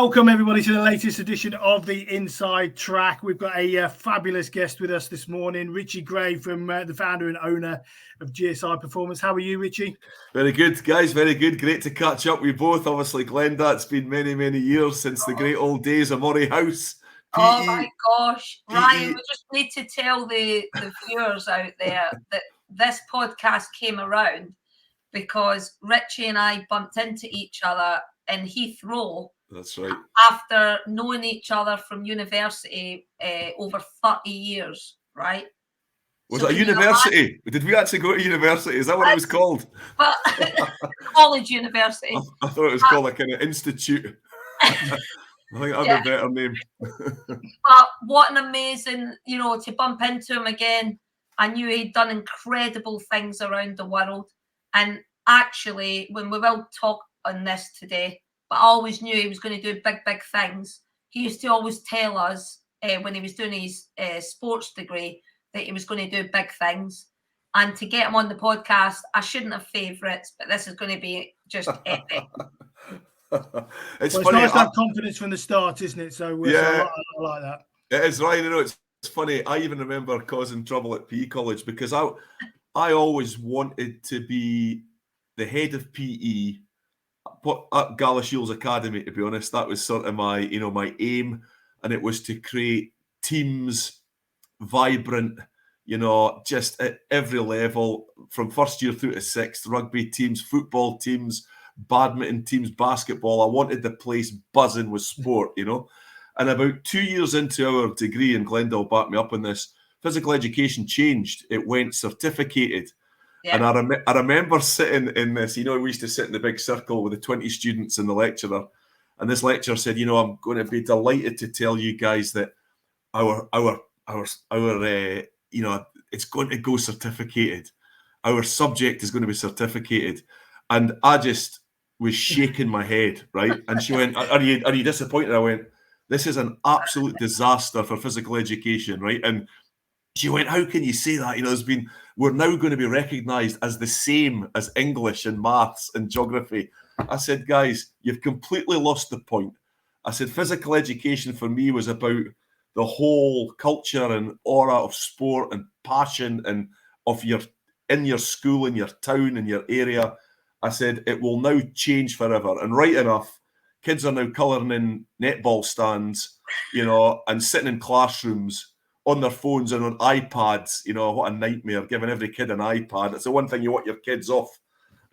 Welcome, everybody, to the latest edition of the Inside Track. We've got a fabulous guest with us this morning, Richie Gray, from the founder and owner of GSI Performance. How are you, Richie? Very good, guys. Very good. Great to catch up with both. Obviously, Glenda, it's been many, many years since the great old days of Murray House. Oh my gosh, Ryan, we just need to tell the viewers out there that this podcast came around because Richie and I bumped into each other in Heathrow. That's right. After knowing each other from university over 30 years, right? Was it a university? Did we actually go to university? Is that what it was called? Well, college university. I thought it was called like an institute. I think that'd be a better name. But what an amazing, to bump into him again. I knew he'd done incredible things around the world. And actually, when we will talk on this today, but I always knew he was going to do big, big things. He used to always tell us when he was doing his sports degree that he was going to do big things. And to get him on the podcast, I shouldn't have favourites, but this is going to be just epic. It's nice to have confidence from the start, isn't it? So I like that. It is, Ryan. It's funny. I even remember causing trouble at PE college because I always wanted to be the head of PE at Galashiels Academy. To be honest, that was sort of my aim, and it was to create teams, vibrant, just at every level from first year through to sixth. Rugby teams, football teams, badminton teams, basketball. I wanted the place buzzing with sport, And about 2 years into our degree, and Glenda will back me up on this, physical education changed. It went certificated. Yeah. And I remember sitting in this, we used to sit in the big circle with the 20 students and the lecturer. And this lecturer said, I'm going to be delighted to tell you guys that our it's going to go certificated. Our subject is going to be certificated. And I just was shaking my head, right? And she went, are you disappointed? I went, this is an absolute disaster for physical education, right? And she went, how can you say that? We're now going to be recognised as the same as English and maths and geography. I said, guys, you've completely lost the point. I said, physical education for me was about the whole culture and aura of sport and passion and in your school, in your town, in your area. I said, it will now change forever. And right enough, kids are now colouring in netball stands, and sitting in classrooms on their phones and on iPads. What a nightmare, giving every kid an iPad. It's the one thing you want your kids off.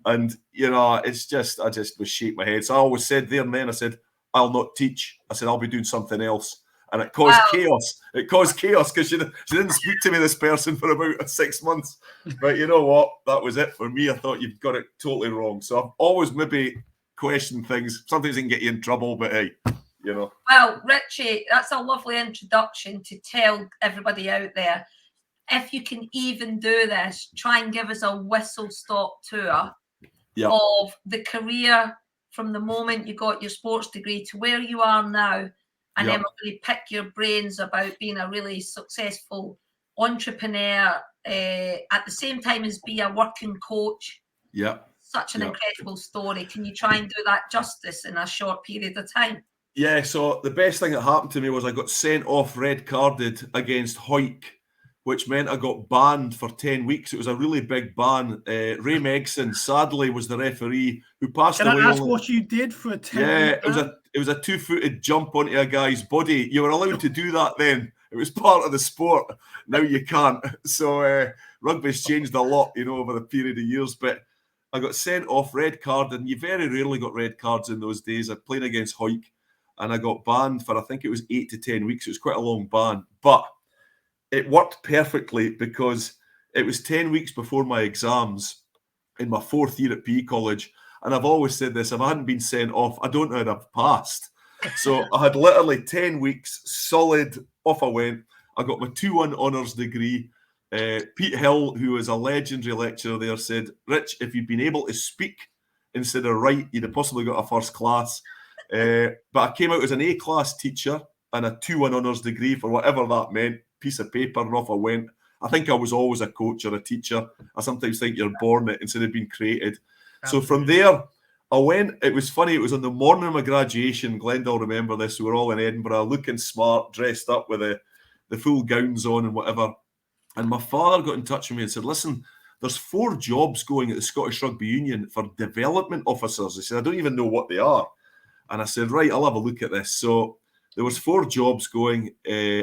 And, it's just, I just was shaking my head. So I always said there and then, I said, I'll not teach. I said, I'll be doing something else. And it caused chaos. It caused chaos because she didn't speak to me, this person, for about 6 months. But you know what? That was it for me. I thought you've got it totally wrong. So I've always maybe questioned things. Sometimes it can get you in trouble, but hey, Well, Richie, that's a lovely introduction to tell everybody out there. If you can even do this, try and give us a whistle-stop tour of the career from the moment you got your sports degree to where you are now. And then we're going to pick your brains about being a really successful entrepreneur at the same time as be a working coach. Yeah. Such an incredible story. Can you try and do that justice in a short period of time? Yeah, so the best thing that happened to me was I got sent off red carded against Hoyk, which meant I got banned for 10 weeks. It was a really big ban. Ray Megson, sadly, was the referee who passed away. Can I ask what you did for a 10 week it was a 2-footed jump onto a guy's body. You were allowed to do that then. It was part of the sport. Now you can't. So rugby's changed a lot, over the period of years. But I got sent off red card, and you very rarely got red cards in those days. I played against Hoyk, and I got banned for, I think it was 8 to 10 weeks. It was quite a long ban. But it worked perfectly because it was 10 weeks before my exams in my 4th year at PE college. And I've always said this, if I hadn't been sent off, I don't know how I'd have passed. So I had literally 10 weeks solid, off I went. I got my 2-1 honours degree. Pete Hill, who was a legendary lecturer there, said, Rich, if you'd been able to speak instead of write, you'd have possibly got a first class. But I came out as an A-class teacher and a 2-1 honours degree for whatever that meant. Piece of paper, and off I went. I think I was always a coach or a teacher. I sometimes think you're born it instead of being created. Absolutely. So from there, I went, it was funny, it was on the morning of my graduation. Glenda will remember this. We were all in Edinburgh, looking smart, dressed up with the full gowns on and whatever. And my father got in touch with me and said, listen, there's 4 jobs going at the Scottish Rugby Union for development officers. He said, I don't even know what they are. And I said, right, I'll have a look at this. So there was 4 jobs going,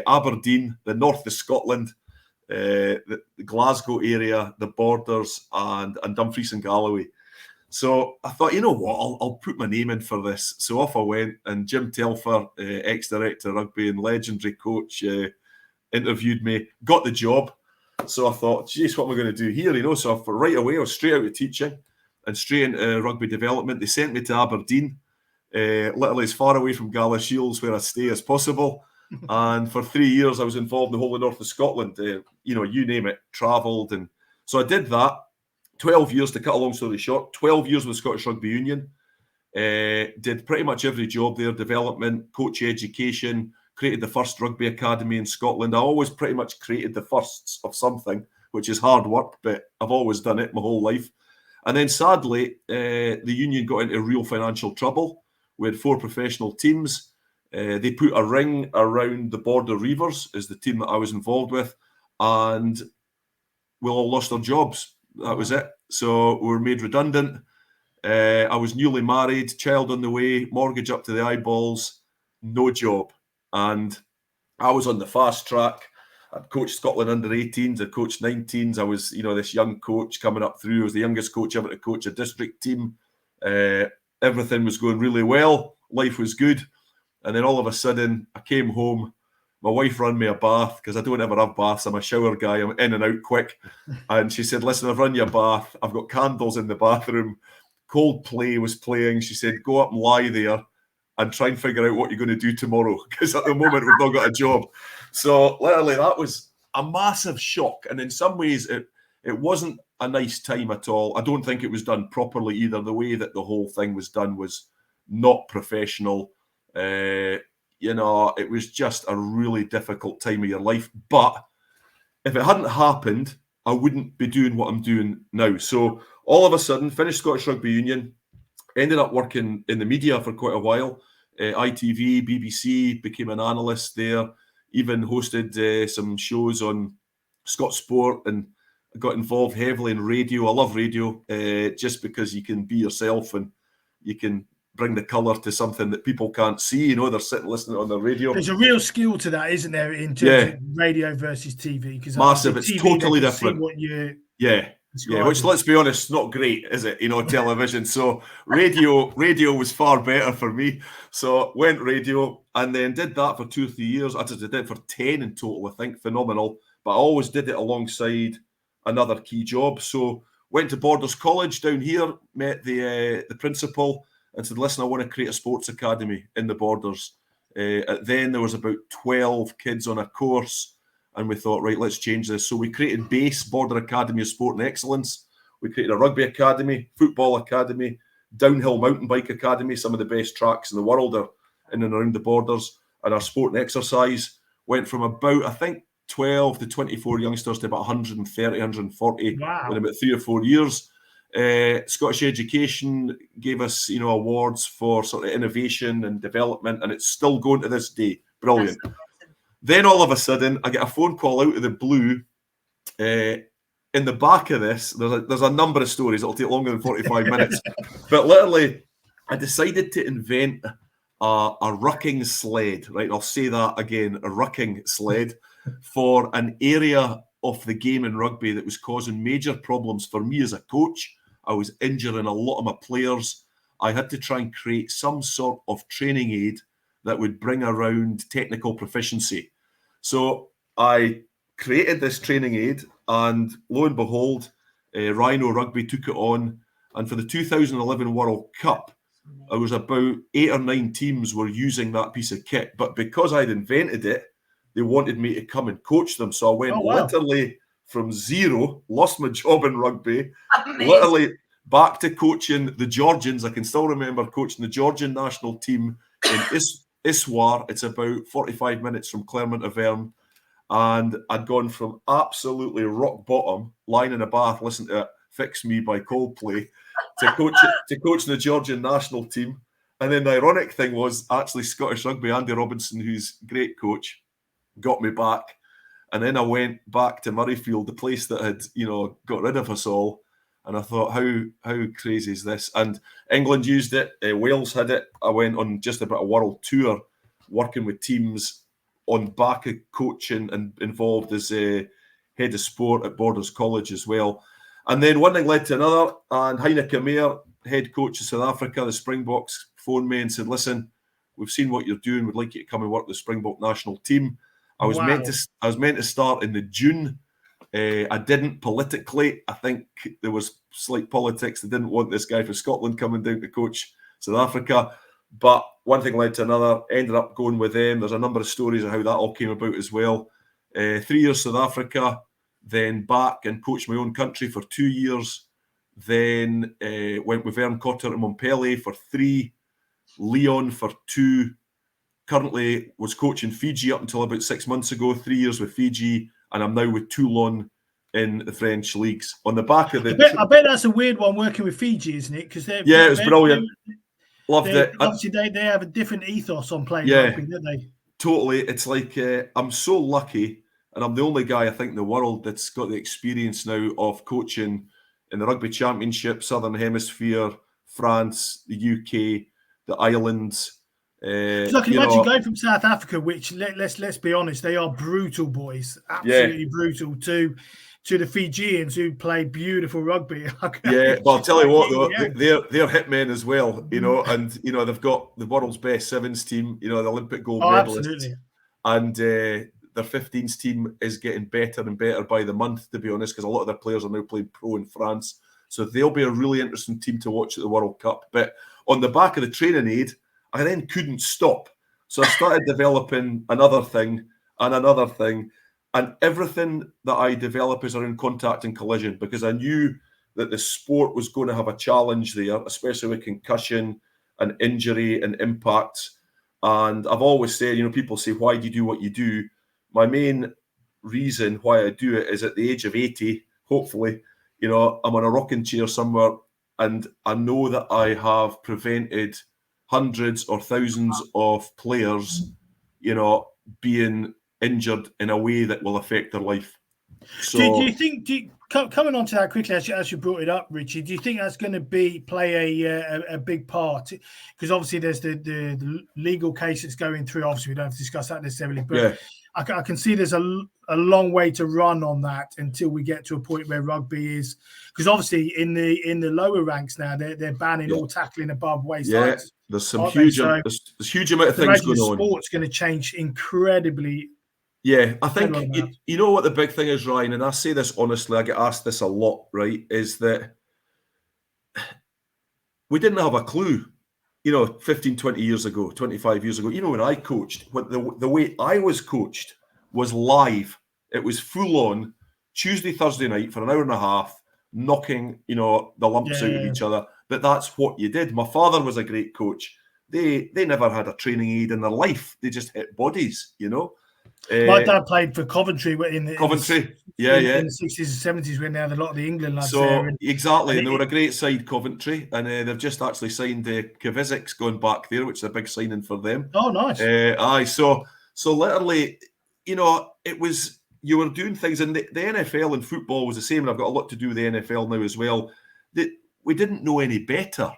Aberdeen, the north of Scotland, the Glasgow area, the Borders, and Dumfries and Galloway. So I thought, you know what, I'll put my name in for this. So off I went, and Jim Telfer, ex-director of rugby and legendary coach, interviewed me, got the job. So I thought, geez, what am I going to do here? You know, so right away, I was straight out of teaching and straight into rugby development. They sent me to Aberdeen, literally as far away from Galashiels where I stay as possible. And for 3 years, I was involved in the whole of north of Scotland. You know, you name it, travelled. And so I did that. 12 years, to cut a long story short, 12 years with the Scottish Rugby Union. Did pretty much every job there, development, coach education, created the first rugby academy in Scotland. I always pretty much created the firsts of something, which is hard work, but I've always done it my whole life. And then sadly, the union got into real financial trouble. We had 4 professional teams. They put a ring around the Border Reivers, is the team that I was involved with, and we all lost our jobs. That was it. So we were made redundant. I was newly married, child on the way, mortgage up to the eyeballs, no job. And I was on the fast track. I'd coached Scotland under 18s, I'd coached 19s. I was, you know, this young coach coming up through. I was the youngest coach ever to coach a district team. Everything was going really well. Life was good. And then all of a sudden, I came home. My wife ran me a bath because I don't ever have baths. I'm a shower guy. I'm in and out quick. And she said, listen, I've run you a bath. I've got candles in the bathroom. Coldplay was playing. She said, go up and lie there and try and figure out what you're going to do tomorrow, because at the moment we've not got a job. So literally that was a massive shock. And in some ways it wasn't a nice time at all. I don't think it was done properly either. The way that the whole thing was done was not professional. You know, it was just a really difficult time of your life. But if it hadn't happened, I wouldn't be doing what I'm doing now. So all of a sudden, finished Scottish Rugby Union, ended up working in the media for quite a while. ITV, BBC, became an analyst there, even hosted some shows on Scott Sport, and got involved heavily in radio. I love radio, just because you can be yourself and you can bring the colour to something that people can't see. You know, they're sitting listening on the radio. There's a real skill to that, isn't there, in terms of radio versus TV? Because massive, it's TV, totally different. What you which, let's be honest, not great, is it? You know, television. So radio was far better for me. So went radio and then did that for 2 or 3 years. I did it for 10 in total, I think. Phenomenal. But I always did it alongside another key job. So went to Borders College down here, met the principal, and said, listen, I want to create a sports academy in the Borders. Then there was about 12 kids on a course, and we thought, right, let's change this. So we created BASE, Border Academy of Sport and Excellence. We created a rugby academy, football academy, downhill mountain bike academy. Some of the best tracks in the world are in and around the Borders. And our sport and exercise went from about, I think, 12 to 24 youngsters to about 130, 140 in about 3 or 4 years. Scottish Education gave us, you know, awards for sort of innovation and development, and it's still going to this day. Brilliant. Then all of a sudden, I get a phone call out of the blue. In the back of this, there's a number of stories. It'll take longer than 45 minutes. But literally, I decided to invent a rucking sled, right? I'll say that again, a rucking sled for an area of the game in rugby that was causing major problems for me as a coach. I was injuring a lot of my players. I had to try and create some sort of training aid that would bring around technical proficiency. So I created this training aid, and lo and behold, Rhino Rugby took it on. And for the 2011 World Cup, I was about 8 or 9 teams were using that piece of kit. But because I'd invented it, they wanted me to come and coach them. So I went literally from zero, lost my job in rugby, literally back to coaching the Georgians. I can still remember coaching the Georgian national team in Iswar. It's about 45 minutes from Clermont-Auvergne. And I'd gone from absolutely rock bottom, lying in a bath, listening to Fix Me by Coldplay, to coach the Georgian national team. And then the ironic thing was actually Scottish Rugby, Andy Robinson, who's a great coach, got me back. And then I went back to Murrayfield, the place that had, got rid of us all. And I thought, how crazy is this? And England used it. Wales had it. I went on just about a world tour, working with teams on back of coaching and involved as a head of sport at Borders College as well. And then one thing led to another. And Heine Vermeer, head coach of South Africa, the Springboks, phoned me and said, listen, we've seen what you're doing. We'd like you to come and work with the Springbok national team. I was meant to start in the June. I didn't politically. I think there was slight politics. They didn't want this guy from Scotland coming down to coach South Africa. But one thing led to another. Ended up going with them. There's a number of stories of how that all came about as well. 3 years South Africa, then back and coached my own country for 2 years. Then went with Vern Cotter to Montpellier for 3, Lyon for 2. Currently was coaching Fiji up until about 6 months ago, 3 years with Fiji, and I'm now with Toulon in the French leagues. On the back of the... I bet that's a weird one working with Fiji, isn't it? Because it was brilliant. Loved it. Obviously, they have a different ethos on playing rugby, don't they? Totally. It's like, I'm so lucky, and I'm the only guy, I think, in the world that's got the experience now of coaching in the Rugby Championship, Southern Hemisphere, France, the UK, the islands... I can imagine going from South Africa, which let's be honest, they are brutal boys, absolutely brutal, to the Fijians who play beautiful rugby. But I'll tell you what, though, they're hitmen as well, and they've got the world's best sevens team, the Olympic gold medalists, absolutely. And their 15s team is getting better and better by the month, to be honest, because a lot of their players are now playing pro in France, so they'll be a really interesting team to watch at the World Cup. But on the back of the training aid, I then couldn't stop. So I started developing another thing and another thing. And everything that I develop is around contact and collision, because I knew that the sport was going to have a challenge there, especially with concussion and injury and impact. And I've always said, people say, why do you do what you do? My main reason why I do it is at the age of 80, hopefully, I'm on a rocking chair somewhere, and I know that I have prevented hundreds or thousands of players, being injured in a way that will affect their life. So, do you think, coming on to that quickly, as you brought it up, Richie, do you think that's going to play a big part? Because obviously there's the legal case that's going through. Obviously, we don't have to discuss that necessarily, but I can see there's a long way to run on that until we get to a point where rugby is, because obviously in the lower ranks now they're banning all tackling above waist height. There's some huge amount of things going on. Sport's going to change incredibly. Yeah, I think you know what the big thing is, Ryan, and I say this honestly, I get asked this a lot, right, is that we didn't have a clue, 15, 20 years ago, 25 years ago. When I coached, the way I was coached was live. It was full on Tuesday, Thursday night for an hour and a half, knocking, the lumps out of each other. But that's what you did. My father was a great coach. They never had a training aid in their life. They just hit bodies, My dad played for Coventry in the 60s and 70s when they had a lot of the England lads there. Exactly, and they were a great side, Coventry, and they've just actually signed Kvizik's going back there, which is a big signing for them. Oh, nice. So literally, it was, you were doing things, and the NFL and football was the same, and I've got a lot to do with the NFL now as well, that we didn't know any better,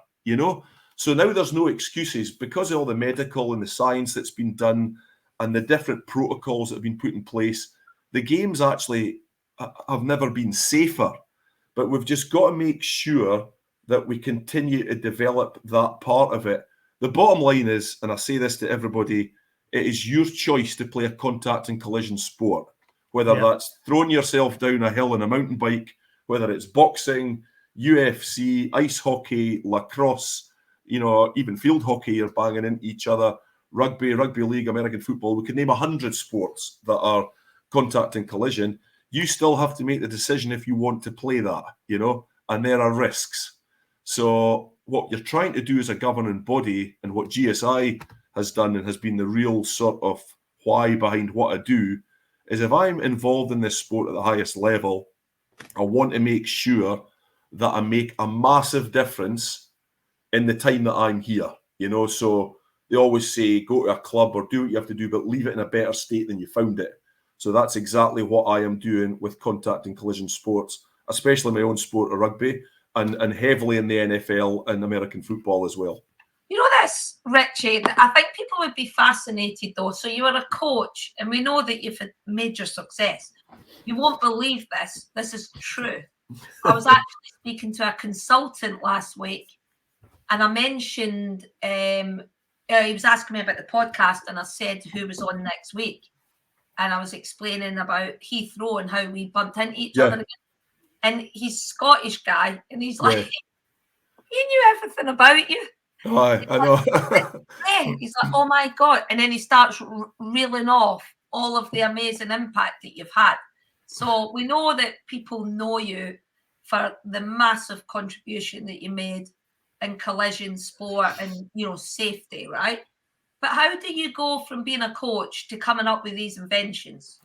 So now there's no excuses because of all the medical and the science that's been done and the different protocols that have been put in place. The games actually have never been safer, but we've just got to make sure that we continue to develop that part of it. The bottom line is, and I say this to everybody, it is your choice to play a contact and collision sport, whether that's throwing yourself down a hill on a mountain bike, whether it's boxing, UFC, ice hockey, lacrosse, even field hockey, you're banging into each other, rugby league, American football. We could name 100 sports that are contact and collision. You still have to make the decision if you want to play that, and there are risks. So what you're trying to do as a governing body, and what GSI has done and has been the real sort of why behind what I do, is if I'm involved in this sport at the highest level, I want to make sure that I make a massive difference in the time that I'm here, you know. So they always say, go to a club or do what you have to do, but leave it in a better state than you found it. So that's exactly what I am doing with contact and collision sports, especially my own sport of rugby, and heavily in the NFL and American football as well. You know this, Richie, I think people would be fascinated though. So you are a coach, and we know that you've had major success. You won't believe this. This is true. I was actually speaking to a consultant last week, and I mentioned, he was asking me about the podcast, and I said who was on next week. And I was explaining about Heathrow and how we bumped into each other again. And he's a Scottish guy, and he's like, he knew everything about you. Oh, I know. Yeah, he's like, oh my God. And then he starts reeling off all of the amazing impact that you've had. So we know that people know you for the massive contribution that you made in collision sport and, you know, safety, right? But how do you go from being a coach to coming up with these inventions?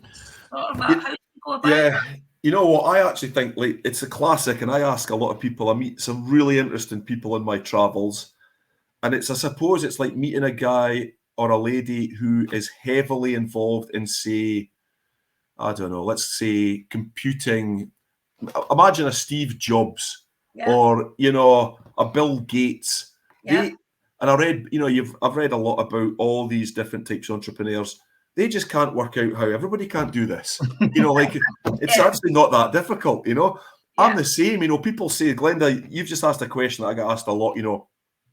How do you go about that? You know what? I actually think like it's a classic, and I ask a lot of people. I meet some really interesting people in my travels, and I suppose it's like meeting a guy or a lady who is heavily involved in, say, I don't know, let's say computing. Imagine a Steve Jobs or, you know, a Bill Gates. And I read, you know, I've read a lot about all these different types of entrepreneurs. They just can't work out how everybody can't do this. You know, like it's actually not that difficult, you know. I'm the same, you know, people say, Glenda, you've just asked a question that I get asked a lot, you know,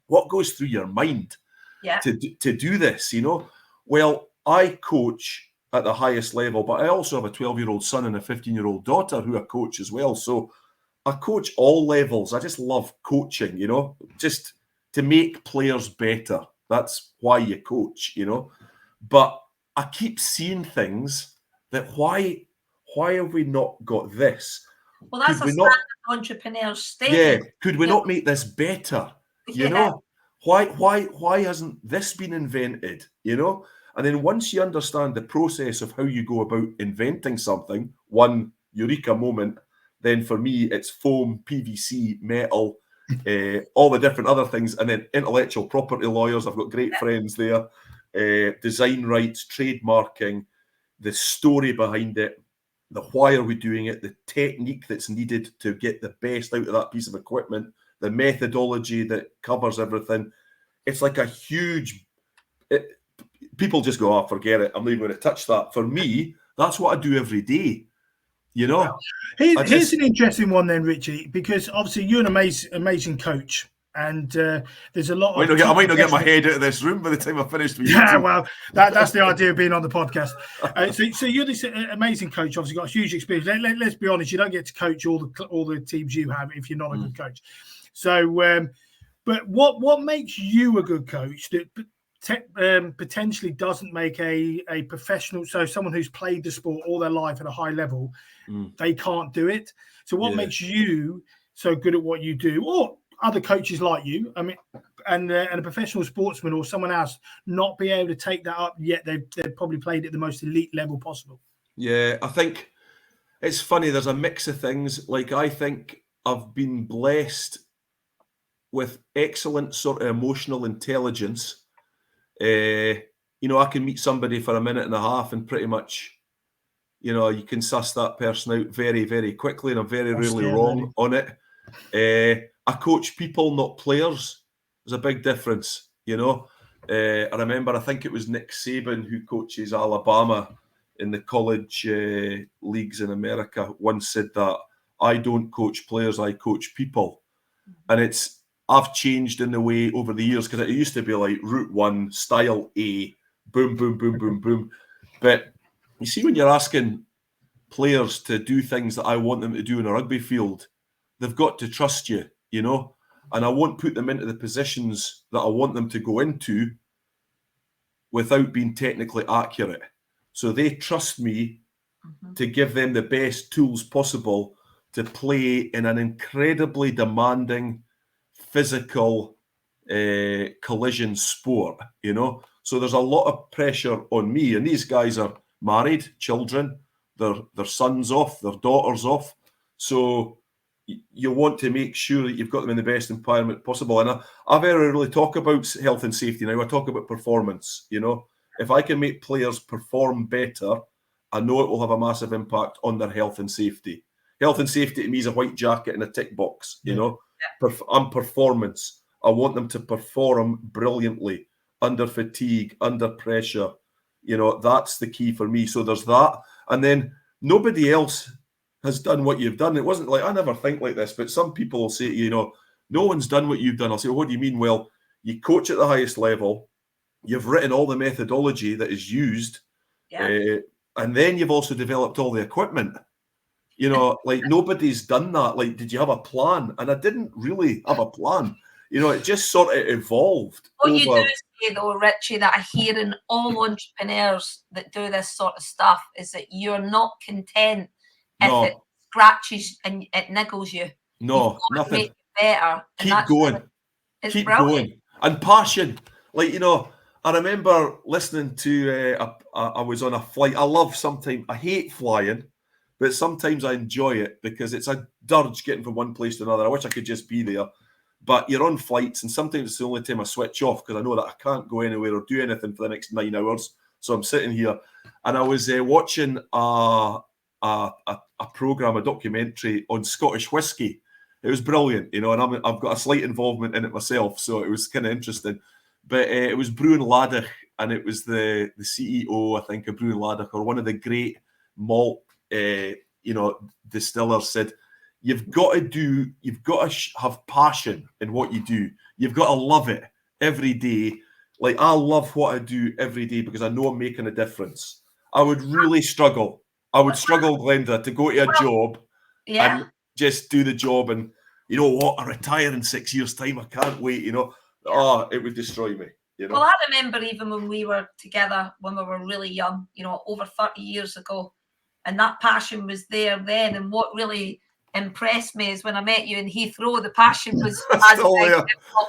what goes through your mind to do this, you know? Well, I coach at the highest level, but I also have a 12-year-old son and a 15-year-old daughter who I coach as well. So I coach all levels. I just love coaching, you know, just to make players better. That's why you coach, you know. But I keep seeing things that why have we not got this? Well, that's a standard entrepreneur statement. Yeah, could we not make this better? You know, why hasn't this been invented? You know, and then once you understand the process of how you go about inventing something, one eureka moment, then for me it's foam, PVC, metal, all the different other things, and then intellectual property lawyers. I've got great friends there. Design rights, trademarking, the story behind it, the why are we doing it, the technique that's needed to get the best out of that piece of equipment, the methodology that covers everything. It's like a huge... people just go, oh, forget it, I'm not even going to touch that. For me, that's what I do every day. You know, well, here's an interesting one then, Richie, because obviously you're an amazing coach, and there's a lot of... I might not get my head out of this room by the time I finished with you. Yeah, well, that's the idea of being on the podcast. So you're this amazing coach, obviously got a huge experience. Let's be honest, you don't get to coach all the teams you have if you're not a good coach. So, but what makes you a good coach that potentially doesn't make a professional, so someone who's played the sport all their life at a high level, they can't do it? So what makes you so good at what you do, or other coaches like you, I mean, and a professional sportsman or someone else not be able to take that up, yet they've probably played at the most elite level possible? Yeah, I think it's funny, there's a mix of things. Like, I think I've been blessed with excellent sort of emotional intelligence. You know, I can meet somebody for a minute and a half and pretty much, you know, you can suss that person out very, very quickly, and I'm very rarely wrong on it. I coach people, not players. There's a big difference, you know. I remember, I think it was Nick Saban, who coaches Alabama in the college leagues in America, once said that I don't coach players, I coach people. And I've changed in the way over the years, because it used to be like route one, style A, boom, boom, boom, boom, boom. But you see, when you're asking players to do things that I want them to do in a rugby field, they've got to trust you, you know, and I won't put them into the positions that I want them to go into without being technically accurate. So they trust me to give them the best tools possible to play in an incredibly demanding physical collision sport, you know. So there's a lot of pressure on me, and these guys are married, children, their sons off, their daughters off. So you want to make sure that you've got them in the best environment possible. And I very rarely talk about health and safety now. I talk about performance. You know, if I can make players perform better, I know it will have a massive impact on their health and safety. Health and safety to me is a white jacket and a tick box. You know, I'm performance. I want them to perform brilliantly under fatigue, under pressure. You know, that's the key for me. So there's that. And then nobody else has done what you've done. It wasn't like, I never think like this, but some people will say, you know, no one's done what you've done. I'll say, well, what do you mean? Well, you coach at the highest level. You've written all the methodology that is used. And then you've also developed all the equipment. You know, like nobody's done that. Like, did you have a plan? And I didn't really have a plan. You know, it just sort of evolved. What you do say, though, Richie, that I hear in all entrepreneurs that do this sort of stuff is that you're not content if it scratches and it niggles you. No, nothing. Make it better. Keep going. Keep going. And passion. Like, you know, I remember listening to, I was on a flight. I hate flying, but sometimes I enjoy it because it's a dirge getting from one place to another. I wish I could just be there. But you're on flights, and sometimes it's the only time I switch off because I know that I can't go anywhere or do anything for the next 9 hours. So I'm sitting here, and I was watching a program, a documentary on Scottish whiskey. It was brilliant, you know, and I've got a slight involvement in it myself, so it was kind of interesting. But it was Brewin Ladach, and it was the CEO, I think, of Brewin Ladach, or one of the great malt, distillers, said, you've got to have passion in what you do. You've got to love it every day. Like, I love what I do every day because I know I'm making a difference. I would really struggle. I would struggle, Glenda, to go to a job and just do the job. And you know what? I retire in 6 years' time. I can't wait, you know. Oh, it would destroy me. You know? Well, I remember even when we were together, when we were really young, you know, over 30 years ago, and that passion was there then. And what really impressed me is when I met you in Heathrow, the passion was still there.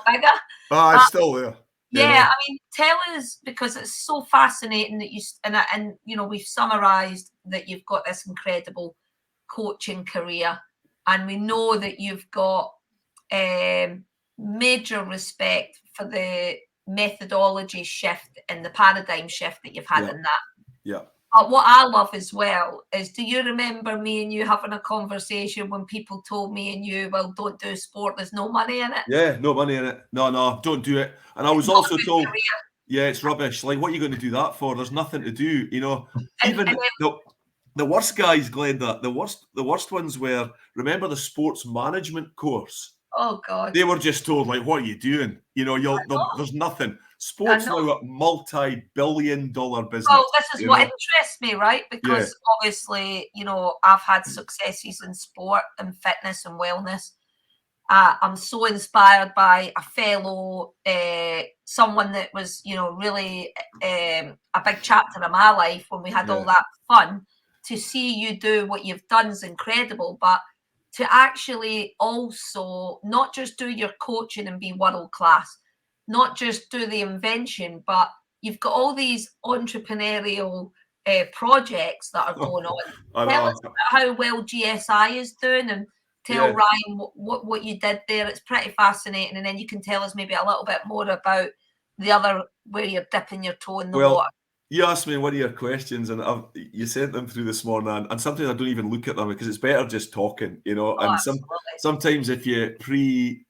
Bigger. It's still there. Yeah, I mean, tell us, because it's so fascinating that you and you know, we've summarised that you've got this incredible coaching career, and we know that you've got major respect for the methodology shift and the paradigm shift that you've had in that. Yeah. But what I love as well is, do you remember me and you having a conversation when people told me and you, well, don't do sport, there's no money in it? Yeah, no money in it. No, don't do it. And I was also told, it's rubbish. Like, what are you going to do that for? There's nothing to do, you know. Even the worst guys, Glenda, the worst ones were, remember the sports management course? Oh, God. They were just told, like, what are you doing? You know, there's nothing. Sports now a multi-billion-dollar business. Well, this is what interests me, right? Because obviously, you know, I've had successes in sport and fitness and wellness. I'm so inspired by a fellow, someone that was, you know, really a big chapter of my life when we had all that fun. To see you do what you've done is incredible, but to actually also not just do your coaching and be world class, not just do the invention, but you've got all these entrepreneurial projects that are going on. Tell us about how well GSI is doing, and tell Ryan what you did there. It's pretty fascinating. And then you can tell us maybe a little bit more about the other, where you're dipping your toe in the water. You asked me one of your questions, and you sent them through this morning, and sometimes I don't even look at them because it's better just talking, you know. And sometimes if you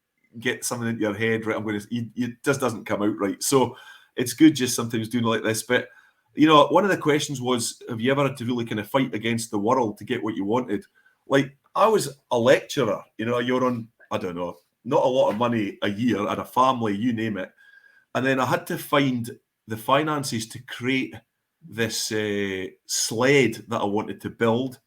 get something into your head, right, it just doesn't come out right. So it's good just sometimes doing like this. But, you know, one of the questions was, have you ever had to really kind of fight against the world to get what you wanted? Like, I was a lecturer, you know, you're on, I don't know, not a lot of money a year, had a family, you name it. And then I had to find the finances to create this sled that I wanted to build,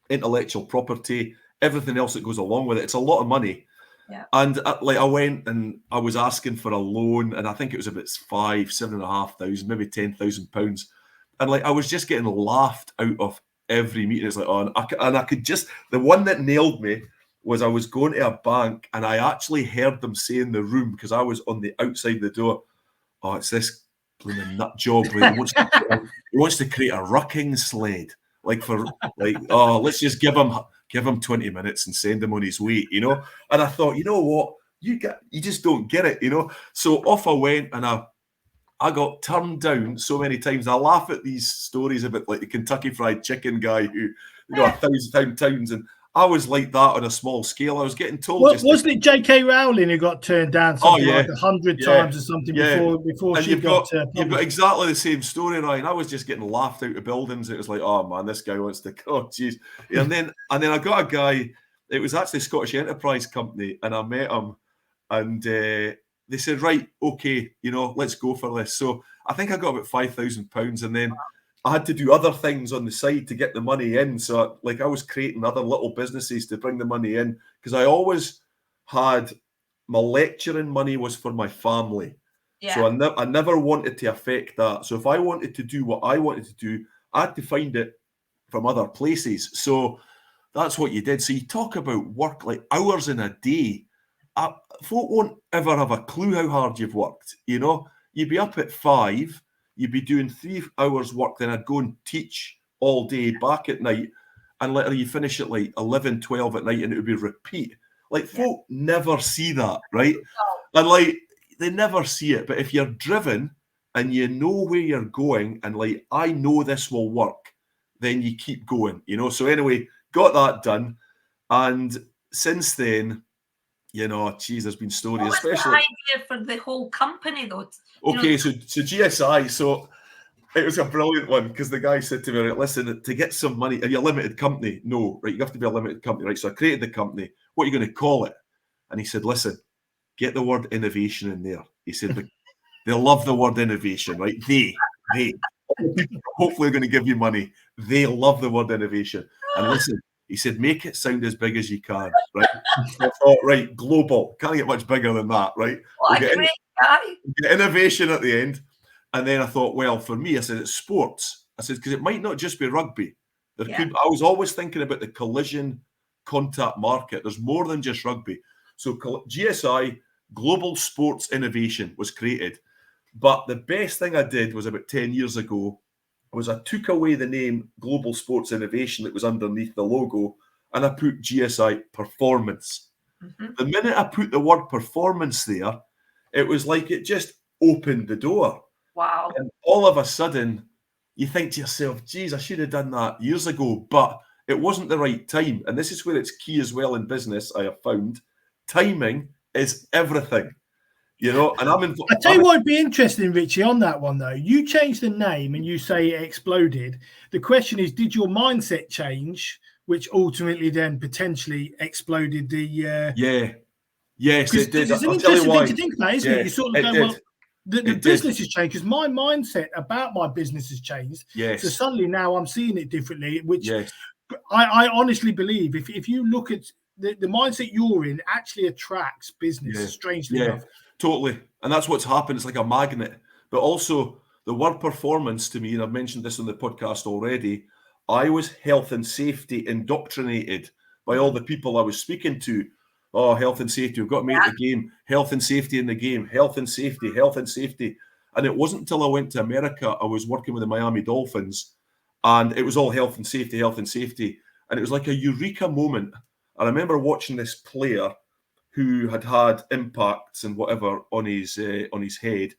intellectual property, everything else that goes along with it. It's a lot of money. Yeah. And I went and I was asking for a loan, and I think it was about £7,500, maybe £10,000. And like, I was just getting laughed out of every meeting. It's like, and I could just, the one that nailed me was I was going to a bank, and I actually heard them say in the room, because I was on the outside the door, oh, it's this blooming nut job where he wants to create a rucking sled. Like, let's just give him give him 20 minutes and send him on his way, you know. And I thought, you know what, you just don't get it, you know. So off I went, and I got turned down so many times. I laugh at these stories about like the Kentucky Fried Chicken guy who, you know, £1,000 towns, and I was like that on a small scale. I was getting told. Wasn't it J.K. Rowling who got turned down something like 100 times or something before and she you've got exactly the same story, Ryan. I was just getting laughed out of buildings. It was like, oh man, this guy wants to go, jeez. And then I got a guy. It was actually Scottish Enterprise Company, and I met him, and they said, right, okay, you know, let's go for this. So I think I got about £5,000, and then I had to do other things on the side to get the money in. So like I was creating other little businesses to bring the money in, because I always had my lecturing money was for my family. Yeah. So I never wanted to affect that. So if I wanted to do what I wanted to do, I had to find it from other places. So that's what you did. So you talk about work like hours in a day. Folk won't ever have a clue how hard you've worked. You know, you'd be up at 5, you'd be doing 3 hours work, then I'd go and teach all day back at night, and literally you finish at like 11, 12 at night, and it would be repeat. Like folk never see that, right? And like they never see it. But if you're driven and you know where you're going, and like I know this will work, then you keep going, you know. So anyway, got that done, and since then, you know, geez, there's been stories. What was especially the idea for the whole company, though? Okay, so GSI, so it was a brilliant one, because the guy said to me, right, listen, to get some money, are you a limited company? No, right, you have to be a limited company, right? So I created the company. What are you going to call it? And he said, listen, get the word innovation in there. He said, they'll love the word innovation, right? They, hopefully are going to give you money. They love the word innovation. And listen, he said, make it sound as big as you can, right? So I thought, right, global. Can't get much bigger than that, right? What a great guy. Get innovation at the end. And then I thought, well, for me, I said, it's sports. I said, because it might not just be rugby. I was always thinking about the collision contact market. There's more than just rugby. So GSI, Global Sports Innovation, was created. But the best thing I did was about 10 years ago was I took away the name Global Sports Innovation that was underneath the logo, and I put GSI Performance. Mm-hmm. The minute I put the word performance there, it was like it just opened the door. Wow. And all of a sudden, you think to yourself, geez, I should have done that years ago, but it wasn't the right time. And this is where it's key as well in business, I have found. Timing is everything. You know, and I tell you what would be interesting, Richie, on that one though. You changed the name and you say it exploded. The question is, did your mindset change, which ultimately then potentially exploded the? Yes, it did. It's an interesting thing to think about, isn't it? You sort of go, well, the business has changed because my mindset about my business has changed. Yes. So suddenly now I'm seeing it differently, which I honestly believe if you look at the mindset you're in actually attracts business, strangely enough. Totally. And that's what's happened. It's like a magnet. But also the word performance to me, and I've mentioned this on the podcast already, I was health and safety indoctrinated by all the people I was speaking to. Oh, health and safety. We've got to make the game. Health and safety in the game. Health and safety. Health and safety. And it wasn't until I went to America, I was working with the Miami Dolphins, and it was all health and safety, health and safety. And it was like a eureka moment. I remember watching this player who had impacts and whatever on his head,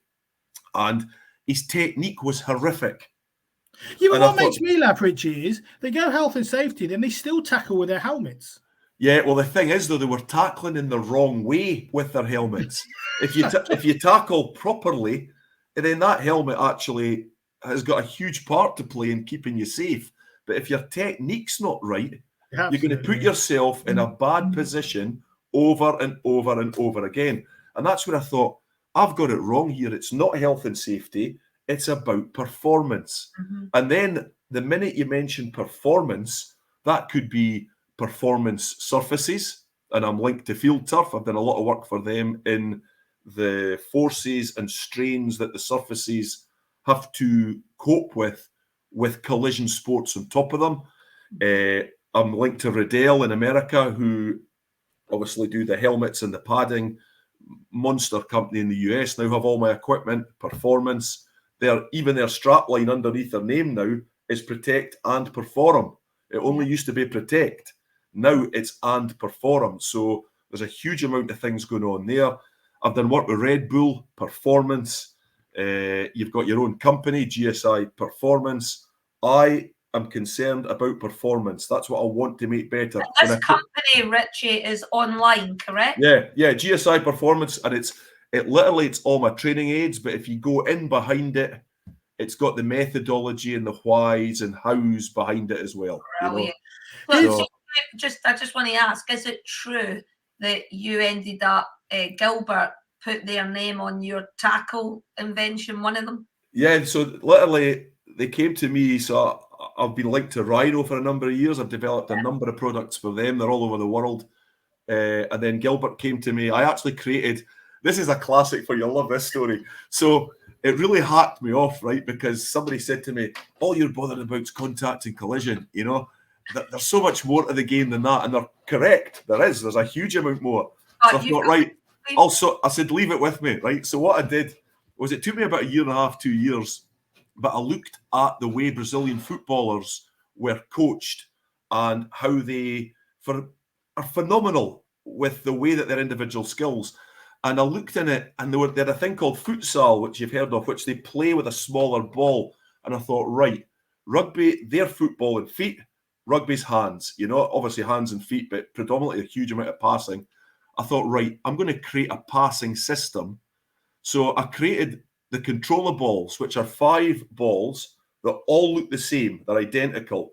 and his technique was horrific. Yeah, but what makes me laugh, Richie, is they go health and safety, then they still tackle with their helmets. Yeah, well, the thing is, though, they were tackling in the wrong way with their helmets. If you tackle properly, then that helmet actually has got a huge part to play in keeping you safe. But if your technique's not right, you're going to put yourself in a bad position over and over and over again. And that's where I thought, I've got it wrong here. It's not health and safety. It's about performance. Mm-hmm. And then the minute you mention performance, that could be performance surfaces. And I'm linked to Field Turf. I've done a lot of work for them in the forces and strains that the surfaces have to cope with collision sports on top of them. I'm linked to Riddell in America, who obviously do the helmets and the padding. Monster company in the US now have all my equipment, performance. Even their strap line underneath their name now is protect and perform. It only used to be protect. Now it's and perform. So there's a huge amount of things going on there. I've done work with Red Bull, Performance. You've got your own company, GSI Performance. I am concerned about performance. That's what I want to make better. This company, Richie, is online, correct? Yeah, GSI Performance, and it's all my training aids, but if you go in behind it, it's got the methodology and the whys and hows behind it as well. Brilliant. So, I just want to ask, is it true that you ended up, Gilbert put their name on your tackle invention, one of them? Yeah, so literally they came to me, so I've been linked to Rhino for a number of years. I've developed a number of products for them. They're all over the world. And then Gilbert came to me. I actually created, this is a classic for you, you'll love this story. So it really hacked me off, right? Because somebody said to me, all you're bothered about is contact and collision, you know? There's so much more to the game than that. And they're correct. There's a huge amount more. So I thought, right, also, I said, leave it with me, right? So what I did was it took me about 1.5 years, 2 years, but I looked at the way Brazilian footballers were coached and how they are phenomenal with the way that their individual skills. And I looked in it, and they had a thing called futsal, which you've heard of, which they play with a smaller ball. And I thought, right, rugby, they're football and feet, rugby's hands, you know, obviously hands and feet, but predominantly a huge amount of passing. I thought, right, I'm going to create a passing system. So I created the controller balls, which are 5 balls that all look the same. They're identical.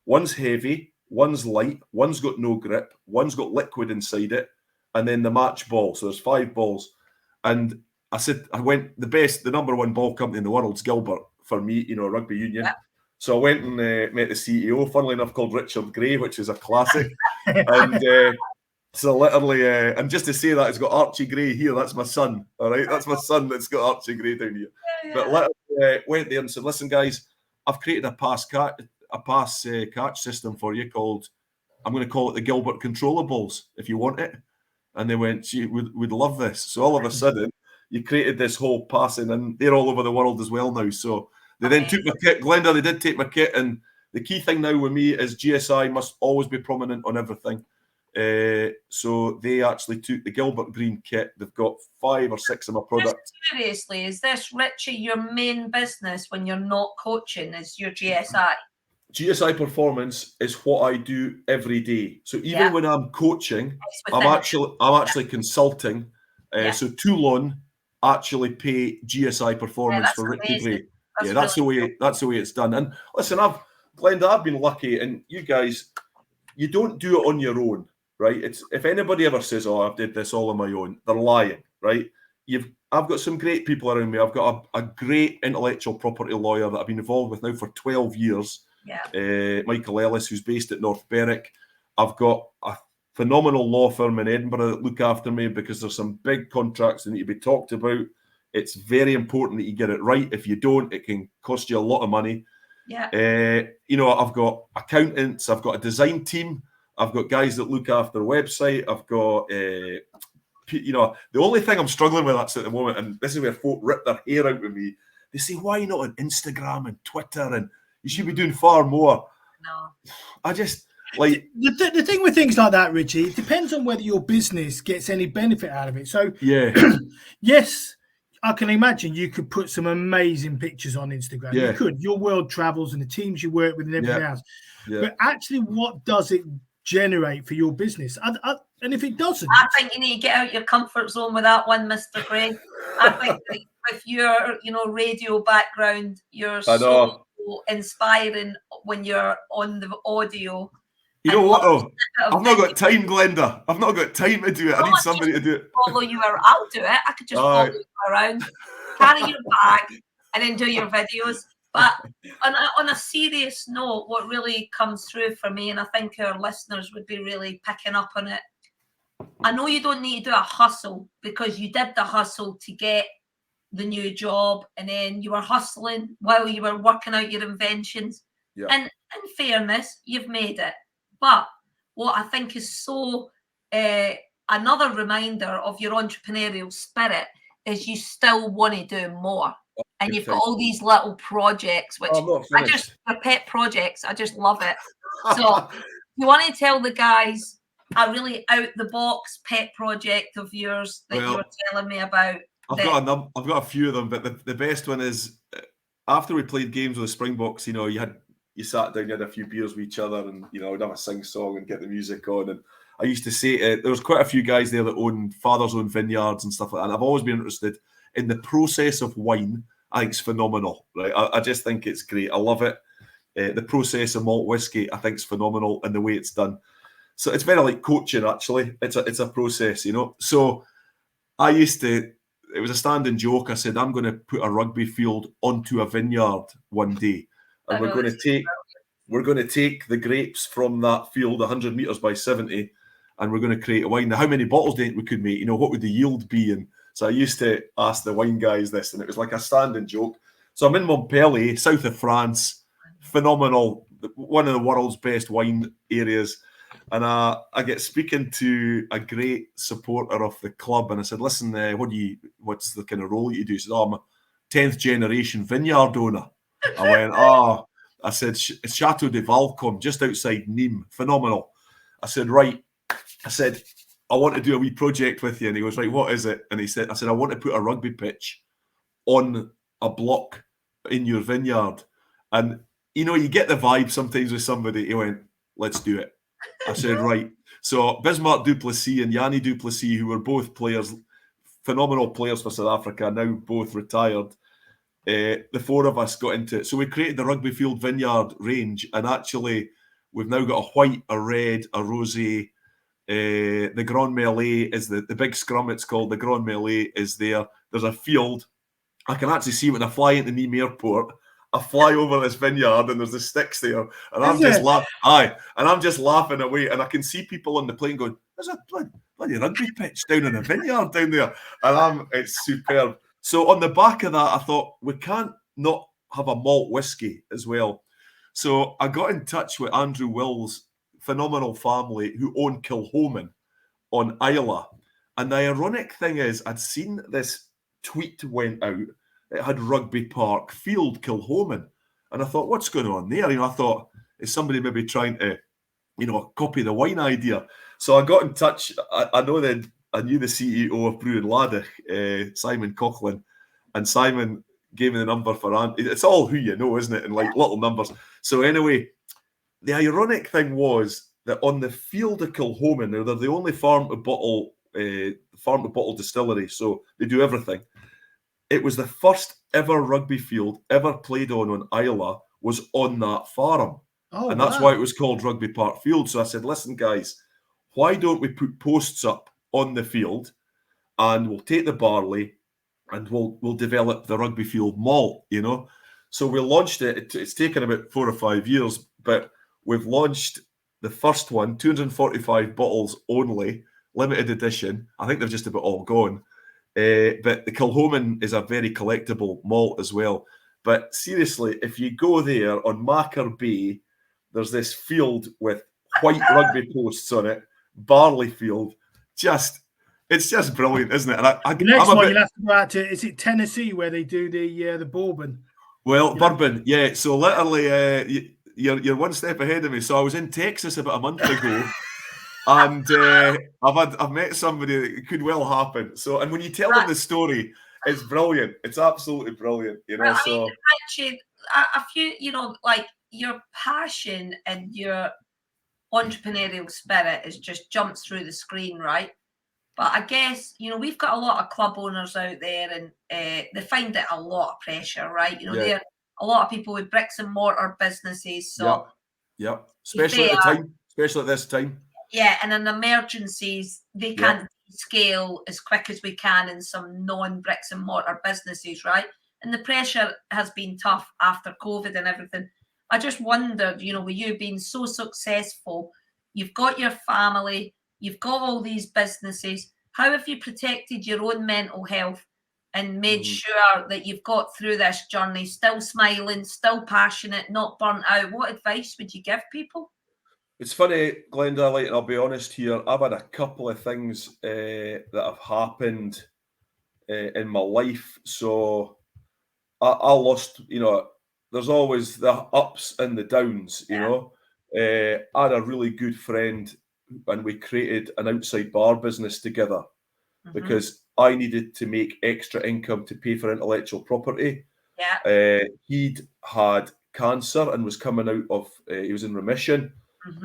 One's heavy, one's light, one's got no grip, one's got liquid inside it, and then the match ball. So there's 5 balls. And I said, the number one ball company in the world is Gilbert for me, you know, rugby union. Yeah. So I went and met the CEO, funnily enough, called Richie Gray, which is a classic. And so literally, and just to say that, it's got Archie Gray here. That's my son, all right? That's my son that's got Archie Gray down here. Yeah. But literally went there and said, listen, guys, I've created a pass catch system for you called, I'm going to call it the Gilbert controller balls, if you want it. And they went, gee, we'd love this. So all of a sudden, you created this whole passing, and they're all over the world as well now. So they then took my kit. Glenda, they did take my kit. And the key thing now with me is GSI must always be prominent on everything. So they actually took the Gilbert Green kit. They've got 5 or 6 of my products. Seriously, is this, Richie, your main business when you're not coaching, is your GSI? GSI Performance is what I do every day. So even when I'm coaching, I'm actually consulting. So Toulon actually pay GSI Performance for Richie Gray. That's the way it's done. And listen, Glenda, I've been lucky, and you guys, you don't do it on your own. Right? It's if anybody ever says, "Oh, I've did this all on my own," they're lying. Right? I've got some great people around me. I've got a great intellectual property lawyer that I've been involved with now for 12 years. Michael Ellis, who's based at North Berwick. I've got a phenomenal law firm in Edinburgh that look after me because there's some big contracts that need to be talked about. It's very important that you get it right. If you don't, it can cost you a lot of money. You know, I've got accountants. I've got a design team. I've got guys that look after the website. I've got, you know, the only thing I'm struggling with at the moment, and this is where folk rip their hair out with me, they say, why not on Instagram and Twitter? And you should be doing far more. No. I just, like... The thing with things like that, Richie, it depends on whether your business gets any benefit out of it. So, yes, I can imagine you could put some amazing pictures on Instagram. You could. Your world travels and the teams you work with and everything else. But actually, what does it generate for your business? And if it doesn't, I think you need to get out your comfort zone with that one, Mr. Gray. I think with your, you know, radio background, you're so inspiring when you're on the audio. You know what though? I've not got time, Glenda. I've not got time to do it. I need somebody to do it. Follow you around. I'll do it. I could just follow you around, carry your bag, and then do your videos. But on a serious note, what really comes through for me, and I think our listeners would be really picking up on it, I know you don't need to do a hustle because you did the hustle to get the new job, and then you were hustling while you were working out your inventions. And in fairness, you've made it. But what I think is so another reminder of your entrepreneurial spirit is you still want to do more. And you've got all these little projects, which your pet projects. I just love it. So you want to tell the guys a really out-the-box pet project of yours that you were telling me about? I've got a few of them, but the best one is after we played games with the Springboks, you know, you sat down, you had a few beers with each other, and you know, we'd have a sing-song and get the music on. And I used to say there was quite a few guys there that own fathers own vineyards and stuff like that. And I've always been interested in the process of wine. I think it's phenomenal, right? I just think it's great. I love it. The process of malt whiskey, I think, is phenomenal, and the way it's done. So it's very like coaching, actually. It's a process, you know. So I used to. It was a standing joke. I said, I'm going to put a rugby field onto a vineyard one day, and we're going to take the grapes from that field 100 meters by 70, and we're going to create a wine. Now, how many bottles do you think we could make? You know, what would the yield be? And so I used to ask the wine guys this, and it was like a standing joke. So I'm in Montpellier, south of France, phenomenal, one of the world's best wine areas. And I get speaking to a great supporter of the club, and I said, "Listen, what's the kind of role you do?" He said, "Oh, I'm a 10th generation vineyard owner." I went, "Oh," I said, "It's Chateau de Valcom, just outside Nîmes, phenomenal." I said, "Right," I said, "I want to do a wee project with you." And he goes, "Right, what is it?" And I said, "I want to put a rugby pitch on a block in your vineyard." And you know, you get the vibe sometimes with somebody. He went, "Let's do it." I said, right. So Bismarck du Plessis and Yanni du Plessis, who were both players, phenomenal players for South Africa, now both retired. The four of us got into it. So we created the Rugby Field Vineyard range, and actually we've now got a white, a red, a rosé. The Grand Mêlée is the big scrum, it's called. The Grand Mêlée is there. There's a field. I can actually see when I fly into Nîmes Airport, I fly over this vineyard and there's the sticks there, and I'm just laughing away, and I can see people on the plane going, "There's a bloody rugby pitch down in a vineyard down there," and it's superb. So on the back of that, I thought we can't not have a malt whiskey as well. So I got in touch with Andrew Will's phenomenal family who own Kilhoman on Isla, and the ironic thing is, I'd seen this tweet went out. It had Rugby Park Field, Kilhoman. And I thought, what's going on there? You know, I thought, is somebody maybe trying to, you know, copy the wine idea? So I got in touch. I knew the CEO of Brew and Ladych, Simon Coughlin. And Simon gave me the number for Andy. It's all who you know, isn't it? And like little numbers. So anyway, the ironic thing was that on the field of Kilhoman, now they're the only farm to bottle distillery. So they do everything. It was the first ever rugby field ever played on Isla was on that farm. And that's why it was called Rugby Park Field. So I said, listen, guys, why don't we put posts up on the field, and we'll take the barley and we'll develop the rugby field malt, you know? So we launched it. It's taken about 4 or 5 years, but we've launched the first one, 245 bottles only, limited edition. I think they're just about all gone. But the Kilhoman is a very collectible malt as well. But seriously, if you go there on Macker Bay, there's this field with white rugby posts on it, barley field. It's just brilliant, isn't it? And the next one you'll have to go out to, is it Tennessee where they do the bourbon? Well, bourbon, yeah. So literally, you're one step ahead of me. So I was in Texas about a month ago. And I've met somebody that it could well happen. So, and when you tell them the story, it's brilliant. It's absolutely brilliant, you know. I mean, actually, a few, you know, like your passion and your entrepreneurial spirit is just jumps through the screen, right? But I guess, you know, we've got a lot of club owners out there, and they find it a lot of pressure, right? You know, they're a lot of people with bricks and mortar businesses. So, yep. Especially at this time. Yeah, and in emergencies, they can't scale as quick as we can in some non-bricks and mortar businesses, right? And the pressure has been tough after COVID and everything. I just wondered, you know, with you being so successful, you've got your family, you've got all these businesses. How have you protected your own mental health and made sure that you've got through this journey, still smiling, still passionate, not burnt out? What advice would you give people? It's funny, Glenda, I'll be honest here, I've had a couple of things that have happened in my life. So I lost, you know, there's always the ups and the downs, you know. I had a really good friend, and we created an outside bar business together because I needed to make extra income to pay for intellectual property. Yeah. He'd had cancer and was coming out of, he was in remission.